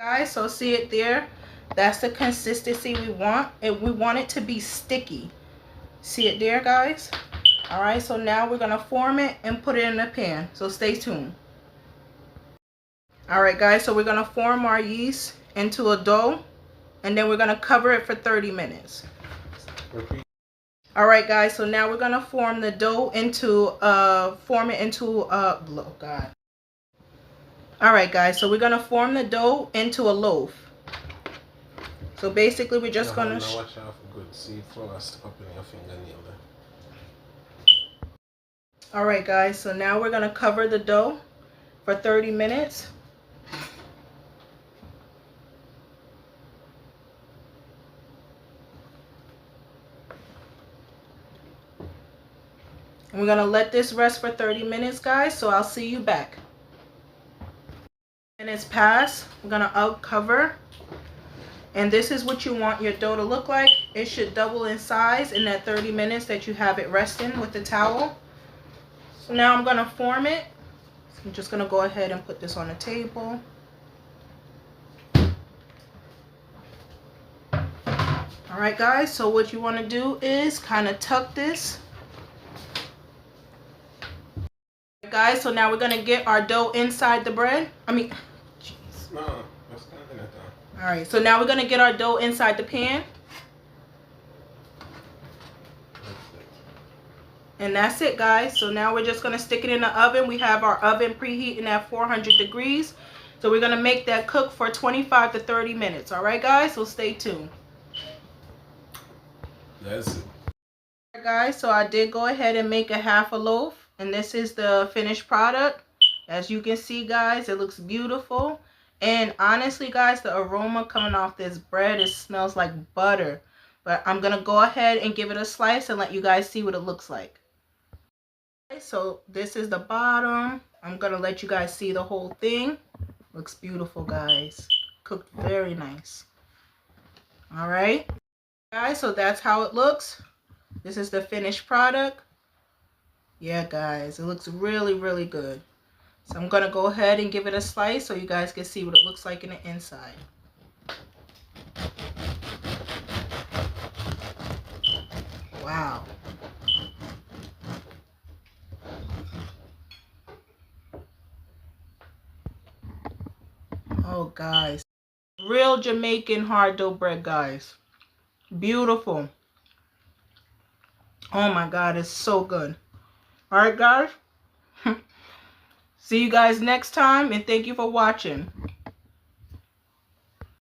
Guys, so see it there? That's the consistency we want, and we want it to be sticky. See it there, guys? All right, so now we're gonna form it and put it in the pan, so stay tuned. All right, guys, so we're gonna form our yeast into a dough, and then we're gonna cover it for 30 minutes. Repeat. All right, guys, so now we're gonna form the dough into oh God. All right, guys, so we're gonna form the dough into a loaf. So basically we're just gonna watch out for good seed flour stuck up in your fingernail there. All right, guys, so now we're gonna cover the dough for 30 minutes. And we're gonna let this rest for 30 minutes, guys, so I'll see you back. Minutes pass, we're gonna uncover, and this is what you want your dough to look like. It should double in size in that 30 minutes that you have it resting with the towel. So now I'm gonna form it. So I'm just gonna go ahead and put this on the table. All right, guys, so what you want to do is kind of tuck this. Guys, so now we're gonna get our dough inside the bread. Jeez. No, that's not gonna do. All right, so now we're gonna get our dough inside the pan. And that's it, guys. So now we're just gonna stick it in the oven. We have our oven preheating at 400 degrees. So we're gonna make that cook for 25 to 30 minutes. All right, guys, so stay tuned. That's it. All right, guys, so I did go ahead and make a half a loaf. And this is the finished product. As you can see, guys, it looks beautiful. And honestly, guys, the aroma coming off this bread, it smells like butter. But I'm going to go ahead and give it a slice and let you guys see what it looks like. Okay, so this is the bottom. I'm going to let you guys see the whole thing. Looks beautiful, guys. Cooked very nice. All right. Guys, so that's how it looks. This is the finished product. Yeah, guys, it looks really, really good. So I'm going to go ahead and give it a slice so you guys can see what it looks like in the inside. Wow. Oh, guys. Real Jamaican hard dough bread, guys. Beautiful. Oh, my God, it's so good. All right, guys. See you guys next time, and thank you for watching.